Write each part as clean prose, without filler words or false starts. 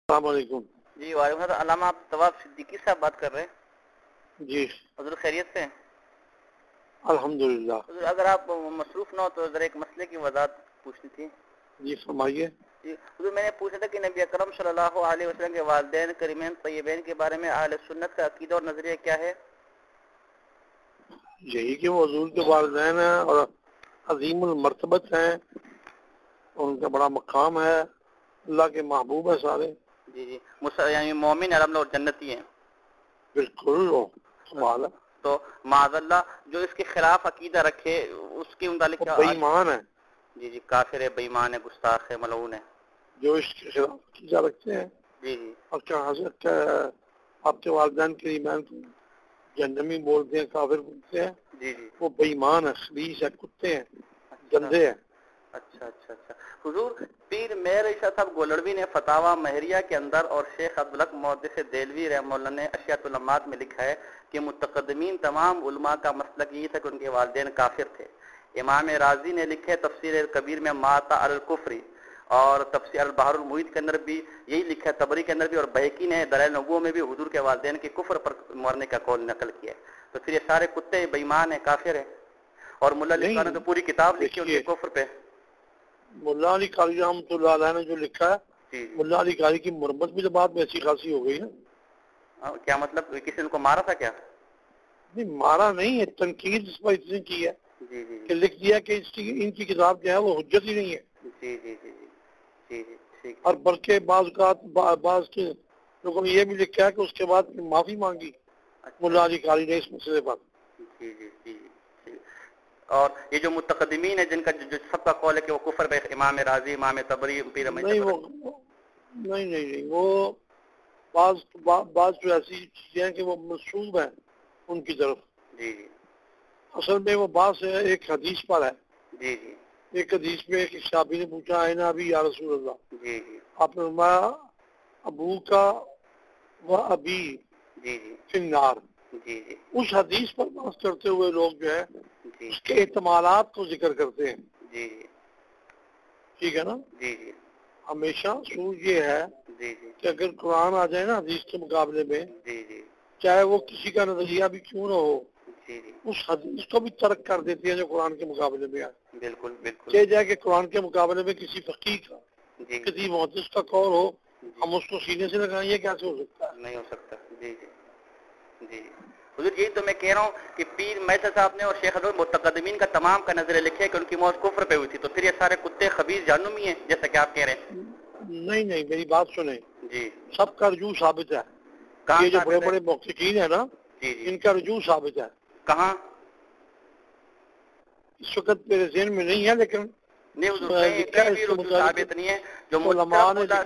السلام علیکم. جی وعلیکم السلام. علامہ طواف صدیقی صاحب بات کر رہے ہیں؟ جی حضور خیریت سے ہیں؟ الحمدللہ. حضور اگر آپ مصروف نہ ہو تو ذرا ایک مسئلے کی وضاحت پوچھنی تھی. جی فرمائیے. جی حضور میں نے پوچھا تھا کہ نبی اکرم صلی اللہ علیہ وسلم کے والدین کریمین طیبین کے بارے میں اہل سنت کا عقیدہ اور نظریہ کیا ہے؟ یہی کہ وہ حضور کے والدین ہیں اور عظیم المرتبت ہیں، ان کا بڑا مقام ہے، اللہ کے محبوب ہے سارے. جی جی یعنی مومن الحمد اور جنتی ہیں. بالکل سوال ہے. تو معاذ اللہ جو اس کے خلاف عقیدہ رکھے اس کے متعلق کیا؟ بے ایمان ہے. جی جی کافر ہے، بے ایمان ہے، گستاخ ہے، ملعون ہے. جو اس کے خلاف عقیدہ رکھتے ہیں. جی جی اور کیا حضرت آپ کے والدین کے ایمان کو جہنمی بولتے ہیں، کافر بولتے ہیں. جی جی وہ بے ایمان ہے، خبیث ہے، کتے ہیں، گندے ہیں. اچھا اچھا اچھا. حضور پیر مہر عیسیٰ صاحب گولڑوی نے فتاوا مہریہ کے اندر اور شیخ عبدالحق محدث دہلوی رحمہ اللہ نے اشیاء العلمات میں لکھا ہے کہ متقدمین تمام علماء کا مسلک یہ تھا کہ ان کے والدین کافر تھے. امام رازی نے لکھے تفسیر الکبیر میں ماتا الکفری، اور تفسیر البحر المحیط کے اندر بھی یہی لکھا ہے، طبری کے اندر بھی، اور بہقی نے دلائل النبوہ میں بھی حضور کے والدین کے کفر پر مرنے کا قول نقل کیا ہے. تو پھر یہ سارے کتے بے ایمان ہیں، کافر ہیں. اور ملا علی خان نے تو پوری کتاب لکھی ان کے کفر پہ. ملا علی قاری رحمۃ اللہ علیہ نے جو لکھا ہے، جی ملا علی قاری کی مرمت بھی تو بعد میں ایسی خاصی ہو گئی نا. کیا مطلب کسی نے ان کو مارا تھا کیا؟ نہیں مارا نہیں ہے، تنقید اس پر اتنی کی ہے جی جی کہ لکھ دیا کہ ان کی کتاب جو ہے وہ حجت ہی نہیں ہے. جی جی جی جی جی ٹھیک. اور بلکہ بعض کے لوگوں نے یہ بھی لکھا ہے کہ اس کے بعد معافی مانگی ملا علی قاری نے اس مسئلے پر. جی جی جی جی. اور یہ جو متقدمین ہیں جن کا جو سب کا قول ہے کہ وہ کفر بے، امام رازی، امام طبری، پیر نہیں وہ بعض جو ایسی چیزیں ہیں کہ وہ منسوب ہیں ان کی طرف. جی جی اصل میں وہ بات ہے ایک حدیث پر ہے. جی جی ایک حدیث میں ایک صحابی نے پوچھا ہے نا ابھی یا رسول اللہ، جی جی آپ نے فرمایا ابو کا و ابی جی جی فی النار. جی جی اس حدیث پر بات کرتے ہوئے لوگ جو ہے جی اس کے احتمالات کو ذکر کرتے ہیں. جی ٹھیک ہے نا. جی جی ہمیشہ اصول یہ ہے جی جی کہ اگر قرآن آ جائے نا حدیث کے مقابلے میں، جی جی چاہے وہ کسی کا نظریہ بھی کیوں نہ ہو، جی جی اس حدیث کو بھی ترک کر دیتی ہے جو قرآن کے مقابلے میں آئے. بالکل بالکل. کہ جائے کہ قرآن کے مقابلے میں کسی فقیہ کا، جی کسی محدث کا قول ہو، جی ہم اس کو سینے سے لگائیں، یہ کیسے ہو سکتا ہے؟ نہیں ہو سکتا. جی جی جی حضور یہی تو میں کہہ رہا ہوں کہ پیر میسر صاحب نے اور شیخ عبدالحق متقدمین کا تمام کا نظریہ لکھے کہ ان کی موت کفر پہ ہوئی تھی. تو پھر یہ سارے کتے خبیث جہنمی ہیں جیسا کہ آپ کہہ رہے ہیں. نہیں میری بات سنیں. جی سب کا رجوع ثابت ہے. یہ جو بڑے بڑے محققین ہیں نا، جی جی ان کا رجوع ثابت ہے. کہاں؟ اس وقت میرے ذہن میں نہیں ہے، لیکن نہیں حضور کہیں بھی رجوع ثابت نہیں ہے. جو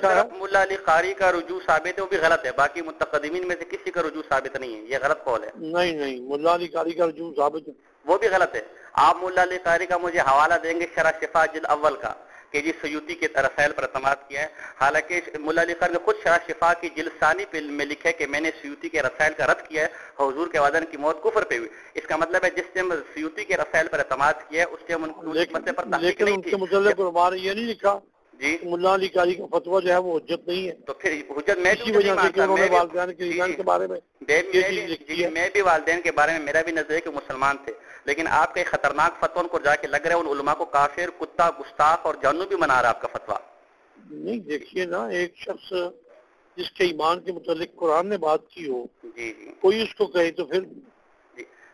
صرف ملا علی قاری کا رجوع ثابت ہے وہ بھی غلط ہے، باقی متقدمین میں سے کسی کا رجوع ثابت نہیں ہے. یہ غلط قول ہے. نہیں ملا علی قاری کا رجوع ثابت ہے. وہ بھی غلط ہے. آپ ملا علی قاری کا مجھے حوالہ دیں گے شرح شفا جلد اول کا کہ جی سیوطی کے رسائل پر اعتماد کیا ہے، حالانکہ ملا علی قاری نے خود شرح شفا کی جلد ثانی میں لکھا ہے کہ میں نے سیوطی کے رسائل کا رد کیا ہے، حضور کے والدین کی موت کفر پہ ہوئی. اس کا مطلب ہے جس نے سیوطی کے رسائل پر اعتماد کیا ہے اس نے مسئلے پر تحقیق نہیں کی. لیکن متعلق پر یہ نہیں لکھا جی ملا علی قاری کا فتویٰ جو ہے وہ حجت نہیں ہے. تو پھر حجت میں اسی وجہ سے کہ انہوں نے والدین کے ایمان کے بارے میں میں بھی والدین کے بارے میں میرا بھی نظر ہے کہ مسلمان تھے، لیکن آپ کے خطرناک فتووں کو جا کے لگ رہا ہے ان علماء کو کافر، کتا، گستاخ اور جہنمی بنا رہا ہے آپ کا فتویٰ. نہیں دیکھیے نا، ایک شخص جس کے ایمان کے متعلق قرآن نے بات کی ہو، جی جی کوئی اس کو کہے تو پھر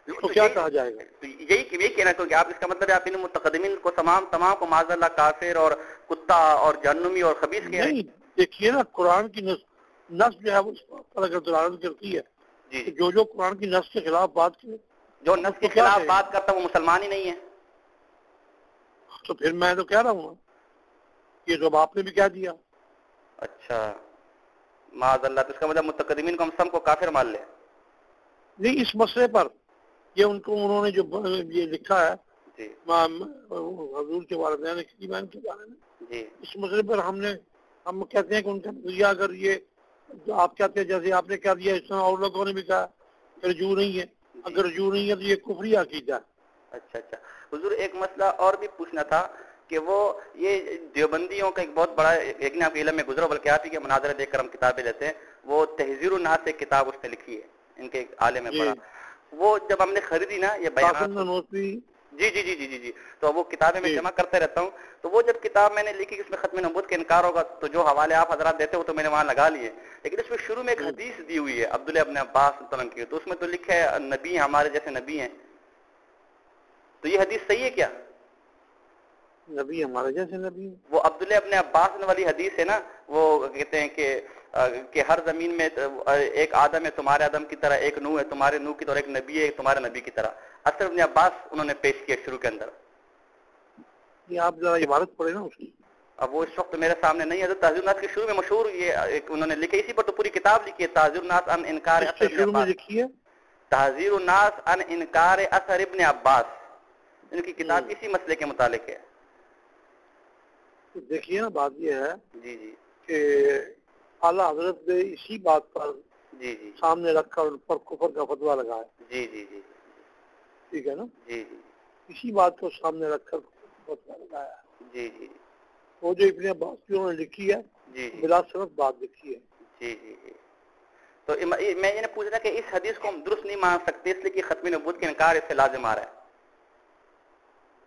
اس کو کیا کہا جائے گا؟ یہی کہنا کہ آپ اس کا مطلب ہے آپ ان متقدمین کو تمام کو معاذ اللہ کافر اور کتا اور جہنمی اور خبیث کہہ رہے ہیں. نہیں دیکھیے نا، قرآن کی نص جو ہے وہ اس پر اگر دلالت کرتی ہے جی جو قرآن کی نص کے خلاف بات کرے، جو نص کے خلاف بات کرتا ہے وہ مسلمان ہی نہیں ہے. تو پھر میں تو کہہ رہا ہوں یہ جو آپ نے بھی کہہ دیا. اچھا معاذ اللہ، تو اس کا مطلب متقدمین کو ہم سب کو کافر مان لیں. نہیں، اس مسئلے پر یہ انہوں نے جو یہ لکھا ہے جی حضور کے والدین کی ایمان کے بارے میں، جی اس مسئلے پر ہم کہتے ہیں کہ ان کا نظریہ اگر یہ جو آپ کہتے ہیں جیسے آپ نے کہہ دیا، اس طرح اور لوگوں نے بھی کہا کہ رجوع نہیں ہے. اگر رجوع نہیں ہے تو یہ کفری عقیدہ ہے. اچھا حضور ایک مسئلہ اور بھی پوچھنا تھا کہ وہ یہ دیوبندیوں کا ایک بہت بڑا ایک آپ کے علم میں گزرو، بلکہ آپ ہی کے مناظرے دیکھ کر ہم کتابیں لیتے ہیں، وہ تحذیر الناس ایک کتاب اس نے لکھی ہے، ان کے ایک عالم میں پڑھا، وہ جب ہم نے خریدی نا یہ بیانات، جی جی جی جی جی جی تو وہ کتابیں میں جمع کرتے رہتا ہوں، تو وہ جب کتاب میں نے لکھی کہ اس میں ختم نبوت کا انکار ہوگا، تو جو حوالے آپ حضرات دیتے ہو تو میں نے وہاں لگا لیے، لیکن اس میں شروع میں ایک حدیث دی ہوئی ہے عبداللہ ابن عباس رضی اللہ عنہ کی، تو اس میں تو لکھا ہے نبی ہمارے جیسے نبی ہیں، تو یہ حدیث صحیح ہے کیا؟ نبی ہمارے جیسے نبی، وہ عبداللہ ابن عباس والی حدیث ہے نا، وہ کہتے ہیں کہ ہر زمین میں ایک آدم ہے تمہارے آدم کی طرح، ایک نوح ہے تمہارے نوح کی طرح، ایک نبی ہے تمہارے نبی کی طرح، اصل ابن عباس انہوں نے پیش کیا شروع کے اندر. یہ آپ ذرا عبارت پڑھے نا اس کی. اب وہ اس وقت میرے سامنے نہیں ہے، تو تہذیب الناس کے شروع میں مشہور یہ انہوں نے لکھے، اسی پر تو پوری کتاب لکھی ہے، تہذیب الناس عن انکار اثر ابن عباس، لکھی ہے تہذیب الناس عن انکار اثر ابن عباس، ان کی کتاب اسی مسئلے کے متعلق ہے. دیکھیے نا بات یہ ہے جی جی کہ اعلیٰ حضرت نے اسی بات پر جی جی سامنے رکھ کر ان پر کفر کا فتویٰ لگایا. جی جی جی ٹھیک ہے نا، جی جی اسی بات کو سامنے رکھ کر فتویٰ لگایا. جی جی وہ جو ابن عباس کی انہوں نے لکھی ہے جی بلا سبب بات لکھی ہے. جی جی جی تو میں یہ پوچھ رہا کہ اس حدیث کو ہم درست نہیں مان سکتے اس لیے کہ ختم نبوت کے انکار اس سے لازم آ رہا ہے.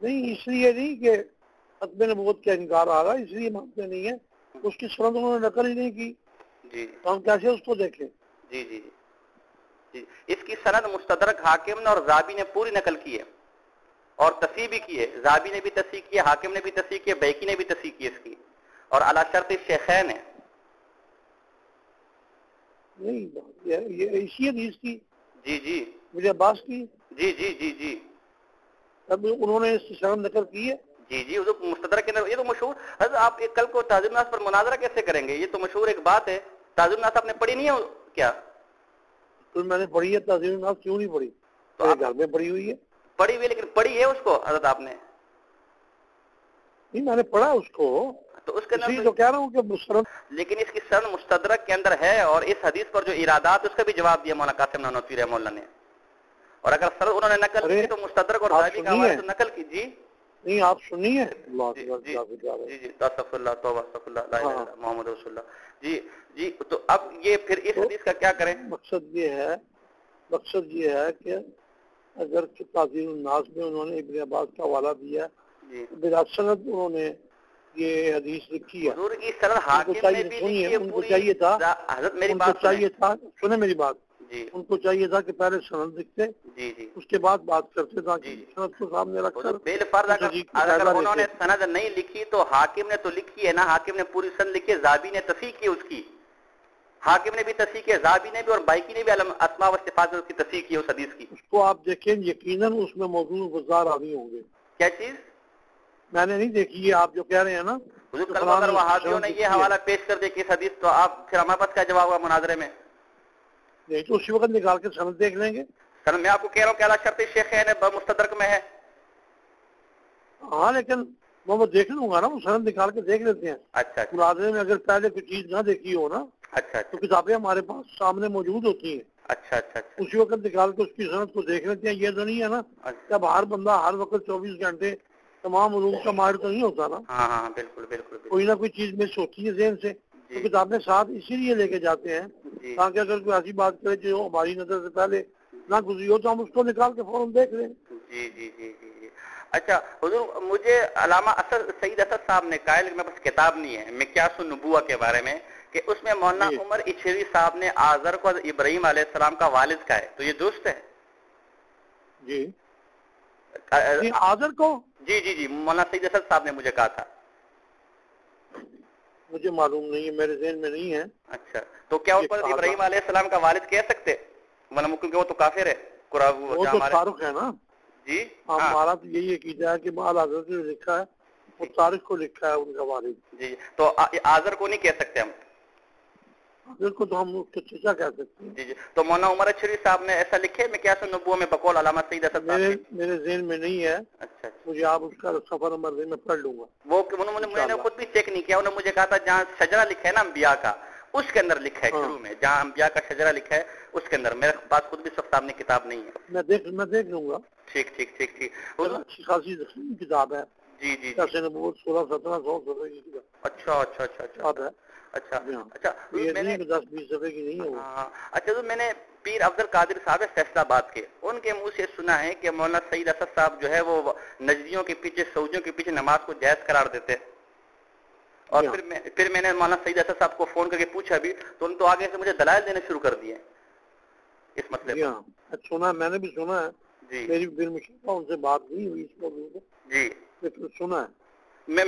نہیں اس لیے نہیں کہ ختم نبوت کا انکار آ رہا ہے، اس لیے مانتے نہیں ہے، اس کی سند انہوں نے نقل ہی نہیں کی، جی تو ہم کیسے اس کو دیکھیں. جی جی جی اس کی سند مستدرک حاکم نے اور زابی نے پوری نقل کی ہے اور تصحیح بھی کی ہے، زابی نے بھی تصحیح کی ہے، حاکم نے بھی تصحیح کی ہے، بیکی نے بھی تصحیح کی ہے اس کی، اور علی شرط شیخین ہے. نہیں یہ اسی حدیث کی جی جی مجھے عباس کی جی جی جی جی اب انہوں نے اس کی سند نقل کی ہے. جی جی وہ مستدرک کے اندر یہ تو مشہور حضرت، آپ کل کو تہذیب الناس پر مناظرہ کیسے کریں گے؟ یہ تو مشہور ایک بات ہے. تہذیب الناس آپ نے پڑھی نہیں ہے کیا؟ تو میں نے پڑھی ہے تہذیب الناس، کیوں نہیں پڑھی؟ تو گھر میں پڑھی ہوئی ہے. پڑھی ہوئی لیکن پڑھی ہے اس کو حضرت آپ نے؟ نہیں میں نے پڑھا اس کو، تو اس کے اندر تو کہہ رہا ہوں کہ لیکن اس کی سند مستدرک کے اندر ہے، اور اس حدیث پر جو ارادات اس کا بھی جواب دیا مولانا قاسم نانوتوی رحمہ اللہ نے، اور اگر سند انہوں نے نقل کی تو مستدرک اور زابی کا حوالے سے نقل کی. جی نہیں آپ سنیے. جی جی استغفر اللہ توبہ استغفر اللہ لا الہ الا اللہ محمد رسول اللہ. جی جی تو اب یہ پھر اس حدیث کا کیا کریں؟ مقصد یہ ہے کہ اگر تہذیب الناس میں انہوں نے ابن عباس کا حوالہ دیا بلا سند انہوں نے یہ حدیث لکھی ہے، حضور کی سند حاکم نے بھی لکھی ہے، ان کو چاہیے تھا حضرت میری بات چاہیے تھا سنیں میری بات، جی ان کو چاہیے تھا کہ پہلے سند لکھتے، جی جی اس کے بعد بات کرتے تاکہ سند کو سامنے رکھ کر بالفرض اگر انہوں نے سند نہیں لکھی تو حاکم نے تو لکھی ہے نا، حاکم نے پوری سند لکھی ہے، زابی نے تصحیح کی اس کی، حاکم نے بھی تصحیح کی، زابی نے بھی اور بائکی نے بھی اسماء و صفات کی تصحیح کی اس حدیث کی. اس کو آپ دیکھیں یقیناً اس میں موضوع گزار آدمی ہوں گے. کیا چیز؟ میں نے نہیں دیکھی ہے، آپ جو کہہ رہے ہیں نا. حضور کل اگر وہابیوں نے یہ حوالہ پیش کر دیا کہ اس حدیث، تو آپ پھر ہمارے پاس کیا جواب ہوگا مناظرے میں؟ نہیں تو اسی وقت نکال کے سند دیکھ لیں گے. سر میں آپ کو کہہ رہا ہوں کہ اعلیٰ شرط شیخین مستدرک میں ہے. ہاں لیکن میں دیکھ لوں گا نا، وہ سند نکال کے دیکھ لیتے ہیں. اچھا مناظرے میں اگر پہلے کوئی چیز نہ دیکھی ہو نا، اچھا تو کتابیں ہمارے پاس سامنے موجود ہوتی ہیں. اچھا اچھا اسی وقت نکال کے اس کی سند کو دیکھ لیتے ہیں. یہ تو نہیں ہے نا کہ اب ہر بندہ ہر وقت 24 گھنٹے تمام علوم کا ماہر تو نہیں ہوتا نا. ہاں ہاں بالکل بالکل کوئی نہ کوئی چیز مس ہوتی ہے ذہن سے. تو کتابیں ساتھ اسی لیے لے کے جاتے ہیں تاکہ اگر کوئی ایسی بات کرے جو ہماری نظر سے پہلے نہ گزری ہو تو ہم اس کو نکال کے فوراً دیکھ لیں. جی جی جی جی جی اچھا حضور، مجھے علامہ سید اسد صاحب نے کہا، لیکن میرے پاس کتاب نہیں ہے، مکیاس النبوہ کے بارے میں، کہ اس میں مولانا عمر اچھوی صاحب نے آذر کو ابراہیم علیہ السلام کا والد کہا ہے، تو یہ درست ہے؟ جی آذر کو جی جی جی مولانا سید اسد صاحب نے مجھے کہا تھا. مجھے معلوم نہیں ہے، میرے ذہن میں نہیں ہے. اچھا تو کیا ان پر ابراہیم علیہ السلام کا والد کہہ سکتے؟ کیونکہ وہ تو کافر ہے. وہ تو تاریخ ہے نا. جی ہمارا تو یہی عقیدہ ہے کہ اعلیٰ حضرت نے لکھا ہے، وہ تاریخ کو لکھا ہے ان کا والد. جی تو آذر کو نہیں کہہ سکتے ہم؟ آذر کو تو ہم اس کے چچا کہہ سکتے ہیں. جی جی تو مولانا عمر اچھوی صاحب نے ایسا لکھے مکیاس النبوہ میں بقول علامہ سید اسد صاحب؟ میرے ذہن میں نہیں ہے. اچھا مجھے آپ اس کا صفحہ نمبر دیں، میں پڑھ لوں گا. وہ میں نے خود بھی چیک نہیں کیا، انہوں نے مجھے کہا تھا جہاں شجرہ لکھا ہے نا انبیاء کا، اس کے اندر لکھا ہے شروع میں، جہاں انبیاء کا شجرہ لکھا ہے اس کے اندر. میرے پاس خود بھی سب سامنے کتاب نہیں ہے. میں دیکھ لوں گا. ٹھیک ٹھیک ٹھیک ٹھیک اچھی خاصی کتاب ہے. جی جی ایسے نبوت 1600-1700 صفحے کی کتاب. اچھا اچھا اچھا اچھا اچھا اچھا یہ نہیں 10-20 صفحے کی نہیں ہے وہ. اچھا تو میں نے پیر عبد القادر صاحب فیصلہ آباد کے ان کے منہ سے سنا ہے کہ مولانا سعید اسد صاحب جو ہے وہ نجدیوں کے پیچھے سعودیوں کے پیچھے نماز کو جائز قرار دیتے. اور پھر میں نے مولانا سعید اسد صاحب کو فون کر کے پوچھا بھی تو ان تو آگے سے مجھے دلائل دینے شروع کر دیے اس مسئلے پر. ہاں سنا میں نے بھی سنا ہے جی. میری بل مشرفہ ان سے بات نہیں ہوئی اس موضوع پہ جی لیکن سنا ہے. میں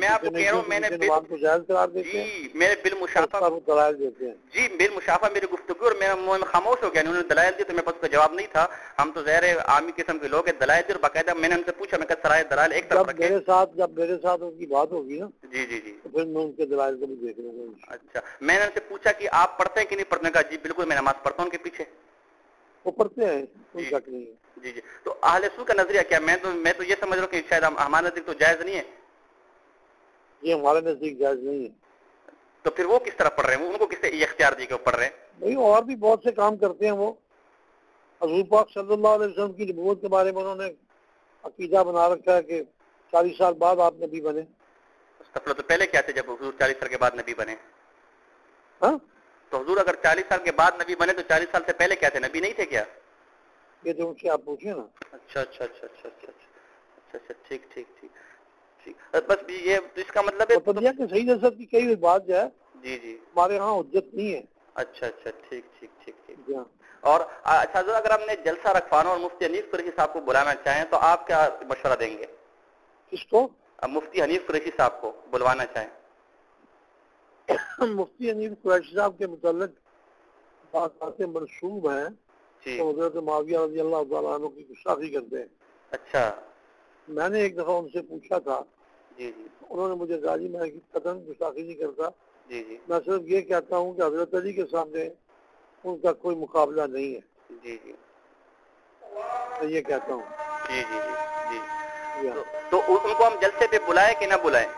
آپ کو کہہ رہا ہوں میں نے کو جائز قرار دیتے ہیں جی میرے بل مشافہ دلائل دیتے ہیں جی بل مشافہ میری گفتگو اور میرا منہ خاموش ہو گیا. انہوں نے دلائل دی تو میرے پاس کوئی جواب نہیں تھا. ہم تو ظاہر عامی قسم کے لوگ ہیں. دلائل دی اور باقاعدہ میں نے ان سے پوچھا میں کہ سرائے دلائل ایک طرف رکھیں. جب میرے ساتھ ان کی بات ہوگی نا جی جی جی تو پھر میں ان کے دلائل کو بھی دیکھ لوں گا. اچھا میں نے ان سے پوچھا کہ آپ پڑھتے ہیں کہ نہیں پڑھنے کا. جی بالکل میں نماز پڑھتا ہوں ان کے پیچھے. وہ پڑھتے ہیں کوئی شک نہیں ہے. جی جی تو اہل سنت کا نظریہ کیا؟ میں تو یہ سمجھ رہا ہوں کہ شاید ہمارے نزدیک تو جائز نہیں ہے. یہ ہمارے نزدیک جائز نہیں ہے. تو پھر وہ کس طرح پڑھ رہے ہیں؟ ان کو کس سے یہ اختیار دی کہ وہ پڑھ رہے ہیں؟ بھائی اور بھی بہت سے کام کرتے ہیں. وہ حضور پاک صلی اللہ علیہ وسلم کی نبوت کے بارے میں انہوں نے عقیدہ بنا رکھا ہے کہ 40 سال بعد آپ نبی بنے. تو پہلے کیا تھے جب حضور 40 سال کے بعد نبی بنے؟ ہاں تو حضور اگر 40 سال کے بعد نبی بنے تو 40 سال سے پہلے کیا تھے؟ نبی نہیں تھے کیا؟ یہ تو ان سے آپ پوچھیں نا. اچھا اچھا اچھا اچھا اچھا اچھا اچھا ٹھیک ٹھیک ٹھیک ٹھیک. بس یہ اس کا مطلب ہے کہ صحیح نسب کی کئی بات جو ہے جی جی ہمارے ہاں حجت نہیں ہے. اچھا اچھا ٹھیک ٹھیک ٹھیک ٹھیک. اور اچھا اگر ہم نے جلسہ رکھوانا اور مفتی حنیف قریشی صاحب کو بلانا چاہیں تو آپ کیا مشورہ دیں گے؟ کس کو؟ مفتی حنیف قریشی صاحب کو بلوانا چاہیں. مفتی حنیف قریشی صاحب کے متعلق بات منسوب ہیں تو حضرت معاویہ رضی اللہ تعالیٰ عنہ کی گستاخی کرتے ہیں. اچھا میں نے ایک دفعہ ان سے پوچھا تھا. جی جی انہوں نے مجھے کہا جی میں قطعاً گستاخی نہیں کرتا. جی جی میں صرف یہ کہتا ہوں کہ حضرت علی کے سامنے ان کا کوئی مقابلہ نہیں ہے. جی جی میں یہ کہتا ہوں. جی جی جی جی تو ان کو ہم جلسے پہ بلائیں کہ نہ بلائیں؟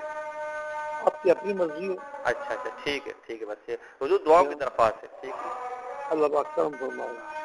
آپ کی اپنی مرضی ہو. اچھا اچھا ٹھیک ہے بس حضور دعاؤں کی درخواست ہے. ٹھیک ہے. اللہ پاک کرم فرمائے.